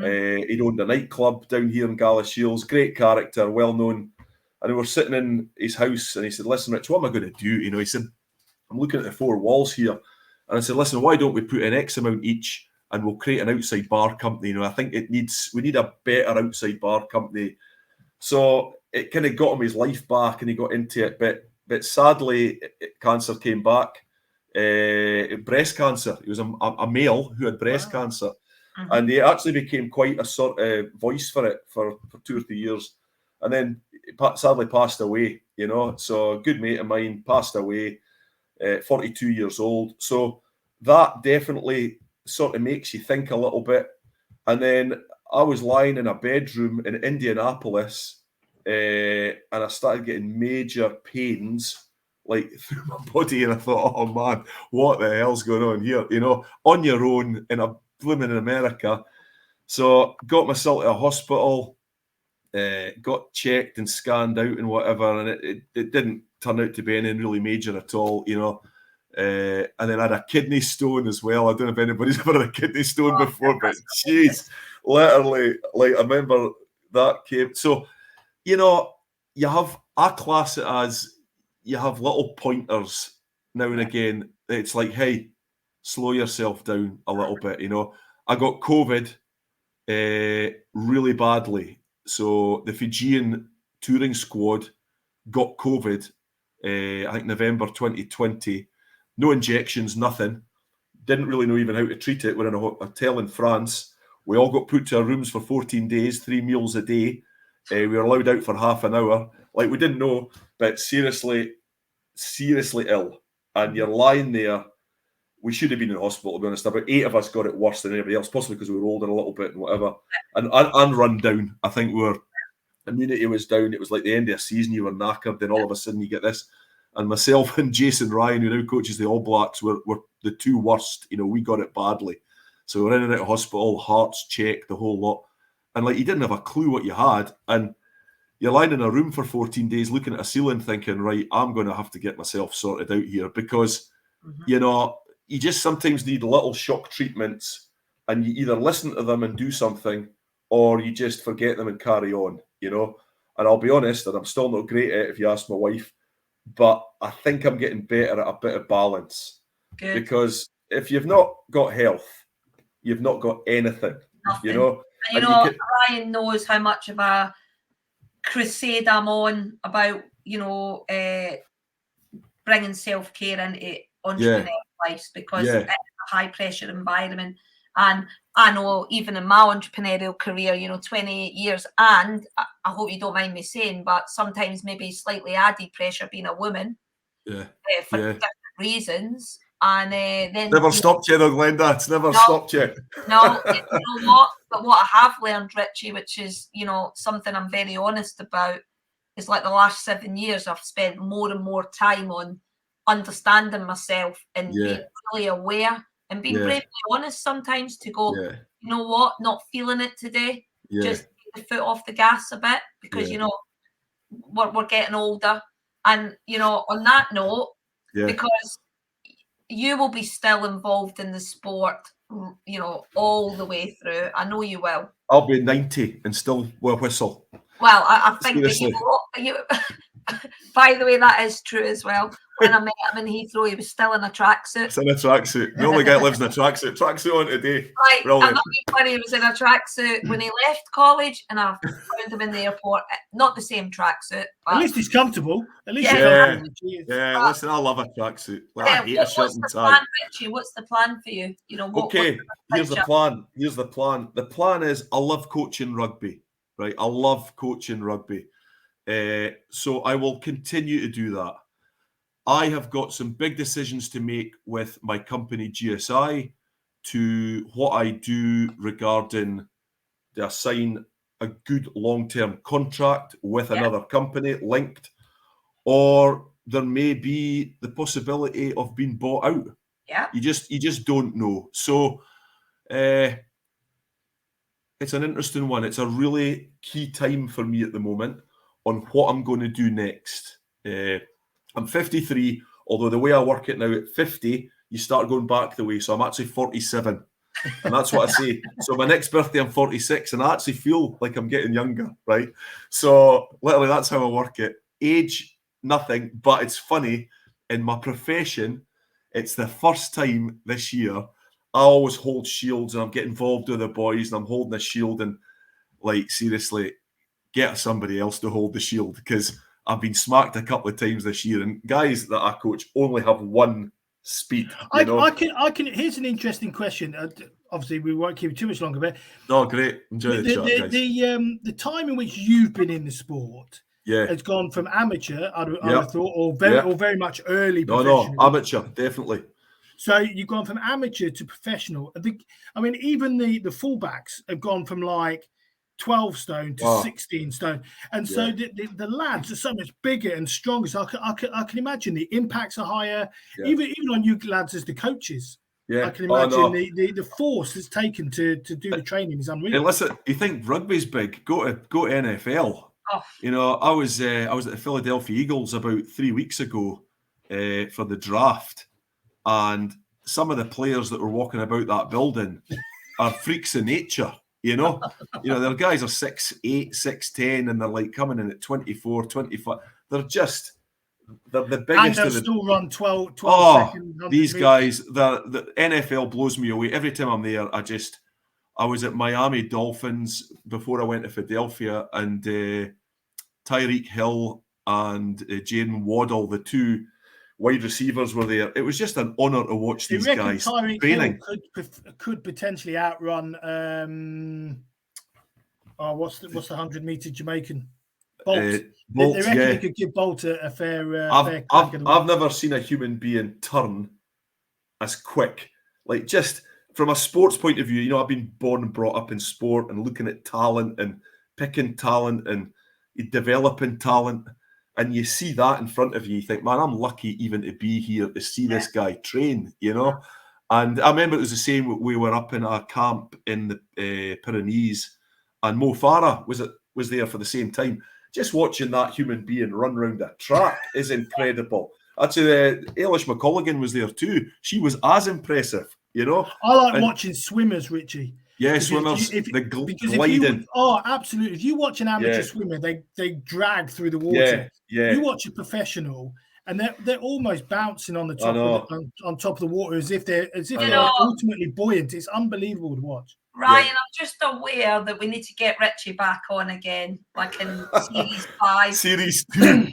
He'd owned a nightclub down here in Galashiels, great character, well known. And we were sitting in his house and he said, listen, Rich, what am I going to do? You know, he said, I'm looking at the four walls here. And I said, listen, why don't we put in X amount each and we'll create an outside bar company? You know, I think we need a better outside bar company. So it kind of got him his life back and he got into it. But sadly, cancer came back. Breast cancer. He was a male who had breast cancer. And he actually became quite a sort of voice for it for 2 or 3 years. And then sadly passed away, you know. So a good mate of mine passed away, 42 years old. So that definitely sort of makes you think a little bit. And then I was lying in a bedroom in Indianapolis and I started getting major pains like through my body. And I thought, oh man, what the hell's going on here? You know, on your own in a blooming America. So got myself to a hospital. Got checked and scanned out and whatever, and it didn't turn out to be anything really major at all, you know. And then I had a kidney stone as well. I don't know if anybody's ever had a kidney stone before, but jeez, literally, like I remember that came. So, you know, I class it as you have little pointers now and again. It's like, hey, slow yourself down a little bit, you know. I got COVID really badly. So the Fijian touring squad got COVID, I think November 2020. No injections, nothing. Didn't really know even how to treat it. We're in a hotel in France. We all got put to our rooms for 14 days, 3 meals a day. We were allowed out for half an hour. Like, we didn't know, but seriously ill. And you're lying there. We should have been in hospital, to be honest. About 8 of us got it worse than anybody else, possibly because we were older a little bit and whatever. And run down. I think immunity was down. It was like the end of a season. You were knackered. Then all of a sudden you get this. And myself and Jason Ryan, who now coaches the All Blacks, were the two worst. You know, we got it badly. So we're in and out of hospital, hearts checked, the whole lot. And like, you didn't have a clue what you had. And you're lying in a room for 14 days looking at a ceiling thinking, right, I'm going to have to get myself sorted out here because, you know, you just sometimes need little shock treatments and you either listen to them and do something or you just forget them and carry on, you know. And I'll be honest, and I'm still not great at it if you ask my wife, but I think I'm getting better at a bit of balance. Good. Because if you've not got health, you've not got anything, you know. And you know, Ryan knows how much of a crusade I'm on about, you know, bringing self-care into entrepreneurial lives because it's a high-pressure environment. And I know even in my entrepreneurial career, you know, 28 years, and I hope you don't mind me saying, but sometimes maybe slightly added pressure being a woman for different reasons. And then never stopped you though, Glenda. It's never stopped you. No, you know what? But what I have learned, Richie, which is, you know, something I'm very honest about, is like the last 7 years I've spent more and more time on understanding myself and being really aware and being bravely honest sometimes to go, you know what, not feeling it today. Just take the foot off the gas a bit because, you know, we're getting older. And, you know, on that note, because you will be still involved in the sport, you know, all the way through. I know you will. I'll be 90 and still will whistle. Well, I think that you by the way, that is true as well. When I met him in Heathrow, he was still in a tracksuit. It's in a tracksuit. The only guy that lives in a tracksuit. Tracksuit on today. Right. I'm not being funny. He was in a tracksuit when he left college, and I found him in the airport. Not the same tracksuit. At least he's comfortable. At least listen, I love a tracksuit. Like, I hate a shirt and tie. What's the plan for you? You know. Here's the plan. The plan is I love coaching rugby. Right. I love coaching rugby. So I will continue to do that. I have got some big decisions to make with my company GSI to what I do regarding to assign a good long-term contract with another company linked, or there may be the possibility of being bought out. Yeah. You just don't know. So It's an interesting one. It's a really key time for me at the moment on what I'm going to do next. I'm 53, although the way I work it now, at 50, you start going back the way. So I'm actually 47. And that's what I say. So my next birthday, I'm 46, and I actually feel like I'm getting younger, right? So literally, that's how I work it. Age, nothing, but it's funny. In my profession, it's the first time this year I always hold shields, and I'm getting involved with the boys, and I'm holding a shield, and like, seriously, get somebody else to hold the shield, because I've been smacked a couple of times this year, and guys that I coach only have one speed. I can. Here's an interesting question. Obviously, we won't keep it too much longer, but no, great. Enjoy the chat, guys. The time in which you've been in the sport, has gone from amateur, I'd have thought, or very much early professional. No, amateur, definitely. So you've gone from amateur to professional. I mean, even the fullbacks have gone from like 12 stone to 16 stone, and so the lads are so much bigger and stronger. So I can imagine the impacts are higher, even on you lads as the coaches. Yeah, I can imagine the force that's taken to do the training is unreal. Hey, listen, you think rugby's big? Go to NFL. Oh. You know, I was at the Philadelphia Eagles about 3 weeks ago for the draft, and some of the players that were walking about that building are freaks of nature. You know, their guys are 6'8", 6'10", and they're like coming in at 24, 25. They're the biggest. And they'll still run 12 seconds. These guys, the NFL blows me away. Every time I'm there, I was at Miami Dolphins before I went to Philadelphia, and Tyreek Hill and Jayden Waddle, the two wide receivers, were there. It was just an honour to watch these guys training. Could potentially outrun what's the 100-meter Jamaican? Bolt. Bolt, they reckon he could give Bolt a fair crack. I've never seen a human being turn as quick. Like, just from a sports point of view, you know, I've been born and brought up in sport and looking at talent and picking talent and developing talent. And you see that in front of you, you think, man, I'm lucky even to be here to see this guy train, you know? And I remember it was the same. We were up in a camp in the Pyrenees, and Mo Farah was there for the same time. Just watching that human being run around a track is incredible. Actually, Eilish McColligan was there too. She was as impressive, you know? I like watching swimmers, Richie. Yeah, because swimmers, gliding. Absolutely. If you watch an amateur swimmer, they drag through the water. Yeah. You watch a professional, and they're almost bouncing on the top on top of the water as if they're ultimately buoyant. It's unbelievable to watch. Ryan, I'm just aware that we need to get Richie back on again, like in Series 5. Series 2.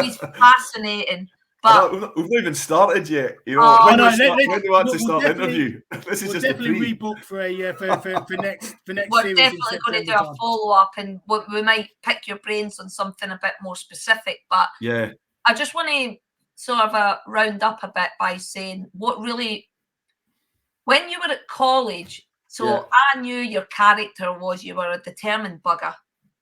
He's fascinating. But we've not even started yet. You know, when do we actually start the interview? This is just definitely rebook for next we're series. We're definitely going to do a follow-up, and we might pick your brains on something a bit more specific. But I just want to sort of round up a bit by saying what really, when you were at college, I knew your character was you were a determined bugger.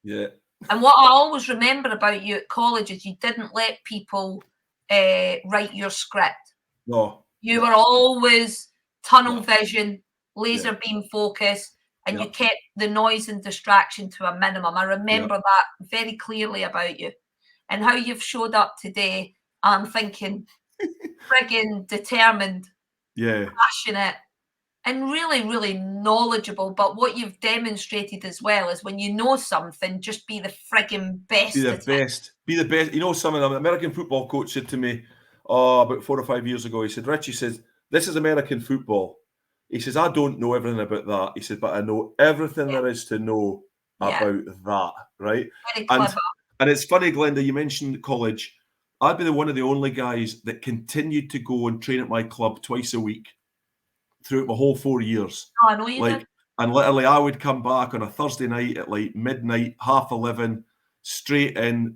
Yeah. And what I always remember about you at college is you didn't let people write your script. No. You were always tunnel vision, laser beam focus, and you kept the noise and distraction to a minimum. I remember that very clearly about you. And how you've showed up today, I'm thinking friggin' determined, passionate, and really, really knowledgeable. But what you've demonstrated as well is when you know something, just be the friggin' best. Be the best. Be the best. You know, some of them, American football coach said to me about 4 or 5 years ago, he said, Richie says, this is American football. He says, I don't know everything about that. He said, but I know everything there is to know about that, right? Very clever. And it's funny, Glenda, you mentioned college. I'd be one of the only guys that continued to go and train at my club twice a week throughout my whole 4 years. Oh, I know you did. And literally I would come back on a Thursday night at like midnight, 11:30, straight in,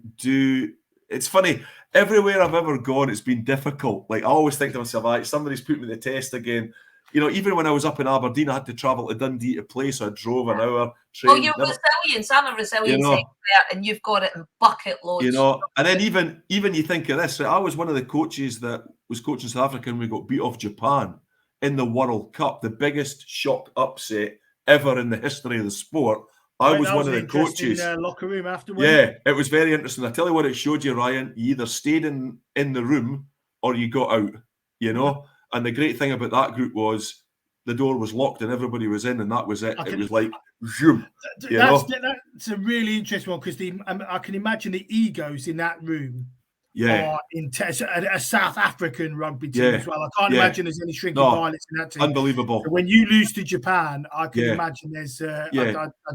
it's funny, everywhere I've ever gone, it's been difficult. Like, I always think to myself, somebody's put me the test again. You know, even when I was up in Aberdeen, I had to travel to Dundee to play, so I drove an hour. Trained, you're resilience. I'm a resilience expert, and you've got it in bucket loads. You know, and then even you think of this, right? I was one of the coaches that was coaching South Africa, and we got beat off Japan in the World Cup, the biggest shock upset ever in the history of the sport. I was one of the coaches. Locker room afterwards. Yeah, it was very interesting. I tell you what it showed you, Ryan. You either stayed in the room or you got out, you know. And the great thing about that group was the door was locked and everybody was in, and that was it. It was like, zoom. That's a really interesting one, because I can imagine the egos in that room. Yeah, are intense. A South African rugby team as well. I can't imagine there's any shrinking violence in that team. Unbelievable. So when you lose to Japan, I can imagine there's. I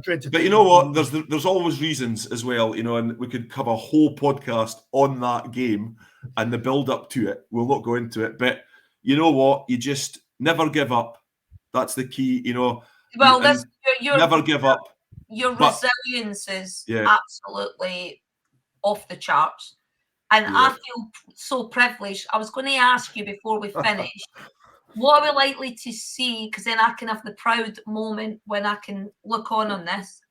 dread to. But you know what? There's always reasons as well, you know, and we could cover a whole podcast on that game and the build up to it. We'll not go into it, but you know what? You just never give up. That's the key, you know. Well, that's never give up. Your resilience is absolutely off the charts. And I feel so privileged. I was going to ask you before we finish, what are we likely to see? Because then I can have the proud moment when I can look on this.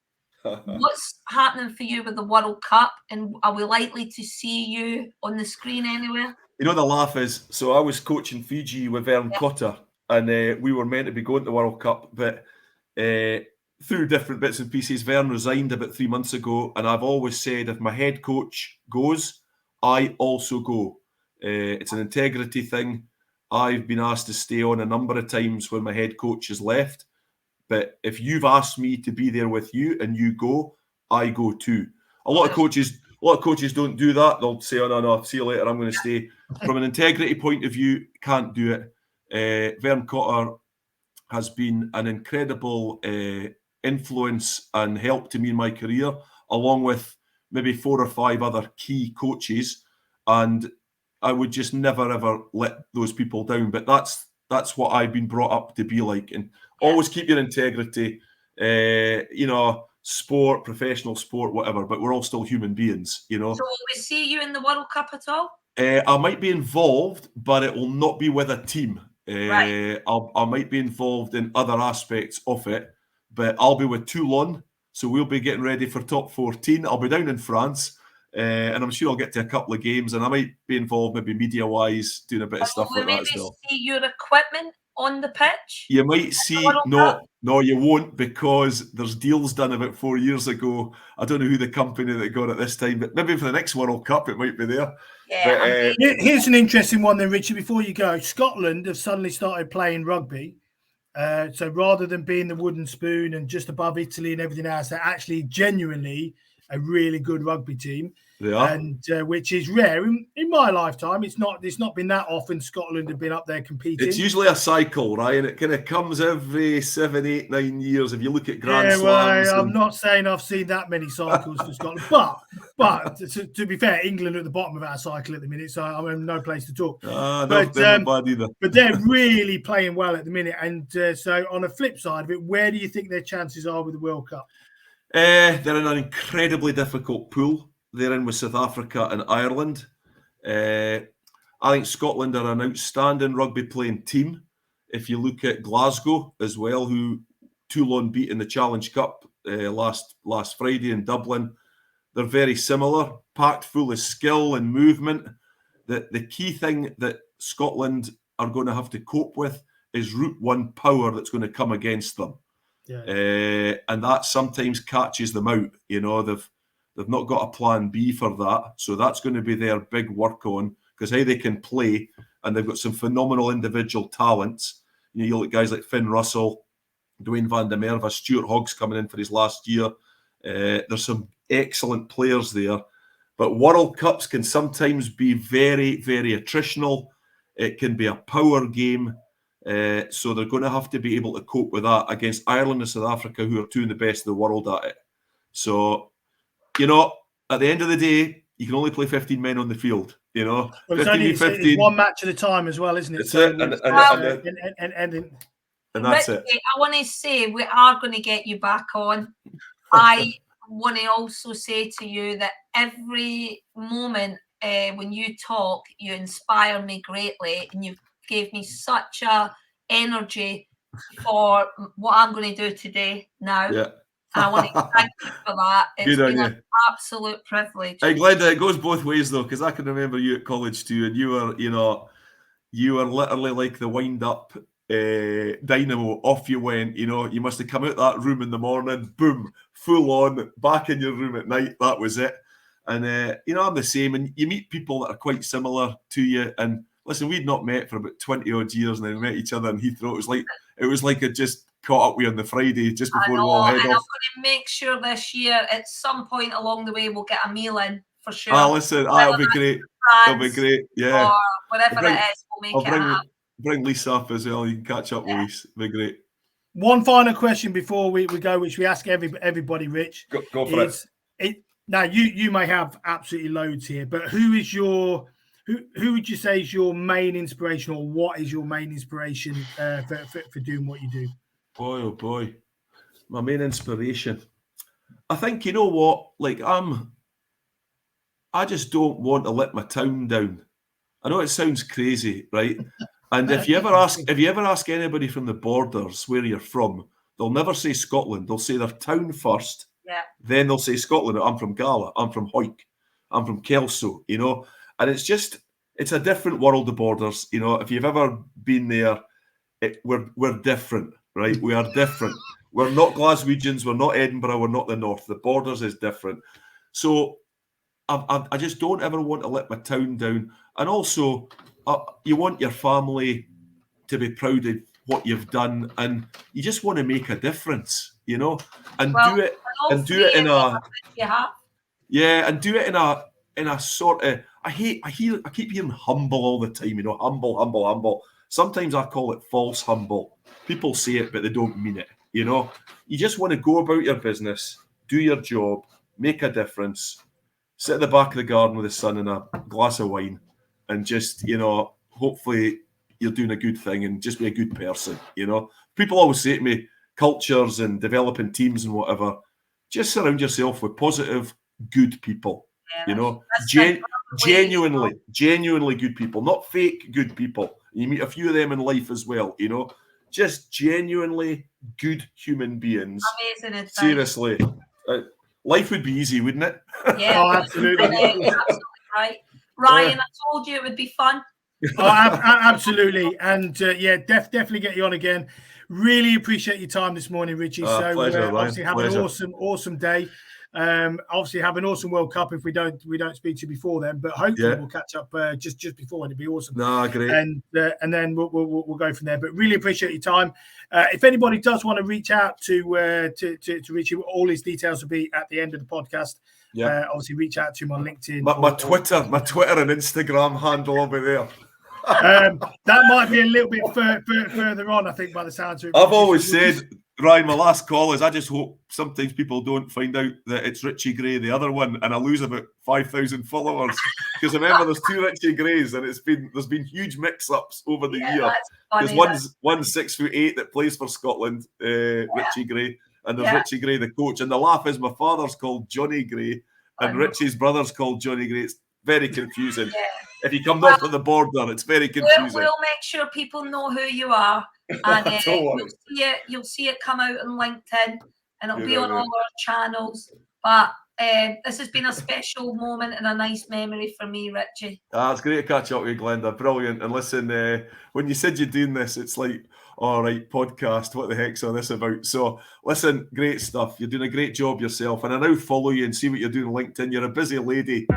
What's happening for you with the World Cup? And are we likely to see you on the screen anywhere? You know, the laugh is, so I was coaching Fiji with Vern Cotter, and we were meant to be going to the World Cup, but through different bits and pieces, Vern resigned about 3 months ago, and I've always said, if my head coach goes, I also go. It's an integrity thing. I've been asked to stay on a number of times when my head coach has left. But if you've asked me to be there with you and you go, I go too. A lot of coaches don't do that. They'll say, "Oh no, see you later. I'm going to stay." From an integrity point of view, can't do it. Vern Cotter has been an incredible influence and help to me in my career, along with maybe 4 or 5 other key coaches, and I would just never ever let those people down. But that's what I've been brought up to be like, and always keep your integrity. You know, sport, professional sport, whatever. But we're all still human beings, you know. So will we see you in the World Cup at all? I might be involved, but it will not be with a team. Right. I might be involved in other aspects of it, but I'll be with Toulon. So we'll be getting ready for top 14. I'll be down in France, and I'm sure I'll get to a couple of games, and I might be involved maybe media-wise, doing a bit of stuff like that as well. See your equipment on the pitch? You might see, no, you won't, because there's deals done about 4 years ago. I don't know who the company that got it this time, but maybe for the next World Cup it might be there. Yeah. Here's an interesting one then, Richie, before you go. Scotland have suddenly started playing rugby. So rather than being the wooden spoon and just above Italy and everything else, they're actually genuinely a really good rugby team. They are. And which is rare in my lifetime. It's not been that often Scotland have been up there competing. It's usually a cycle, Ryan. It kind of comes every 7, 8, 9 years. If you look at Grand Slams. Well, I'm not saying I've seen that many cycles for Scotland, but to be fair, England are at the bottom of our cycle at the minute, so I'm in no place to talk. No, they're not bad either. But they're really playing well at the minute. And so on the flip side of it, where do you think their chances are with the World Cup? They're in an incredibly difficult pool. They're in with South Africa and Ireland. I think Scotland are an outstanding rugby playing team. If you look at Glasgow as well, who Toulon beat in the Challenge Cup last Friday in Dublin, they're very similar, packed full of skill and movement. The key thing that Scotland are going to have to cope with is Route 1 power that's going to come against them. Yeah. And that sometimes catches them out. You know, they've not got a plan B for that. So that's going to be their big work on, because how they can play, and they've got some phenomenal individual talents. You know, you look at guys like Finn Russell, Dwayne van der Merwe, Stuart Hoggs coming in for his last year. There's some excellent players there. But World Cups can sometimes be very, very attritional. It can be a power game. So they're going to have to be able to cope with that against Ireland and South Africa, who are two of the best in the world at it. So, you know, at the end of the day, you can only play 15 men on the field, you know. Well, it's one match at a time as well, isn't it? That's it. And that's it. I want to say we are going to get you back on. I want to also say to you that every moment when you talk, you inspire me greatly, and you gave me such a energy for what I'm going to do today now. Yeah. I want to thank you for that. It's been an absolute privilege. Hey, Glenda, it goes both ways though, because I can remember you at college too, and you were literally like the wind-up dynamo, off you went. You know, you must have come out that room in the morning, boom, full on, back in your room at night. That was it. And you know, I'm the same. And you meet people that are quite similar to you. And listen, we'd not met for about 20 odd years, and then we met each other in Heathrow. It was like it just caught up with you on the Friday just before we all head off. I'm going to make sure this year, at some point along the way, we'll get a meal in for sure. Listen, that'll be great. It'll be great. Yeah. Or whatever it is, we'll make it happen. Bring Lisa up as well. You can catch up with Lisa. It'll be great. One final question before we go, which we ask everybody, Rich. Go for it. Now, you may have absolutely loads here, but who would you say is your main inspiration, or what is your main inspiration for doing what you do? Boy, oh boy. My main inspiration. I think, you know what? Like, I just don't want to let my town down. I know it sounds crazy, right? And if you ever ask anybody from the borders where you're from, they'll never say Scotland. They'll say their town first. Yeah. Then they'll say Scotland. I'm from Gala. I'm from Hawick. I'm from Kelso. You know, and it's a different world of borders. You know, if you've ever been there, we're different, right? We are different. We're not Glaswegians. We're not Edinburgh. We're not the North. The borders is different. So I just don't ever want to let my town down. And also, you want your family to be proud of what you've done, and you just want to make a difference, you know, and do it in a sort of. I keep hearing humble all the time, you know, humble. Sometimes I call it false humble. People say it, but they don't mean it. You know, you just want to go about your business, do your job, make a difference, sit at the back of the garden with the sun and a glass of wine, and just, you know, hopefully you're doing a good thing and just be a good person, you know. People always say to me, cultures and developing teams and whatever, just surround yourself with positive, good people, you know, genuinely good people, not fake good people. You meet a few of them in life as well, you know, just genuinely good human beings. Amazing advice. Seriously. Life would be easy, wouldn't it? Yeah, absolutely. Absolutely right. Ryan, I told you it would be fun. Absolutely. And definitely get you on again. Really appreciate your time this morning, Richie. Pleasure, obviously have pleasure. An awesome day. Obviously have an awesome World Cup if we don't speak to you before then, but hopefully we'll catch up just before, and it'd be awesome. Great. And then we'll go from there. But really appreciate your time. If anybody does want to reach out to Richie, all his details will be at the end of the podcast. Yeah. Obviously reach out to him on LinkedIn. My Twitter and Instagram handle will be there. That might be a little bit further on, I think, by the sounds of it. I've always said, Ryan, my last call is I just hope sometimes people don't find out that it's Richie Gray, the other one, and I lose about 5,000 followers. Because remember, there's two Richie Grays, and there's been huge mix-ups over the year. Because one's 6'8" that plays for Scotland, Richie Gray, and there's Richie Gray, the coach. And the laugh is my father's called Johnny Gray, and Richie's brother's called Johnny Gray. It's very confusing. Yeah. If you come north of the border, it's very confusing. We'll make sure people know who you are, and you'll see it come out on LinkedIn, and it'll be on all our channels. But this has been a special moment and a nice memory for me, Richie. It's great to catch up with you, Glenda. Brilliant. And listen, when you said you're doing this, it's like, all right, podcast, what the heck's all this about? So listen, great stuff. You're doing a great job yourself, and I now follow you and see what you're doing on LinkedIn. You're a busy lady.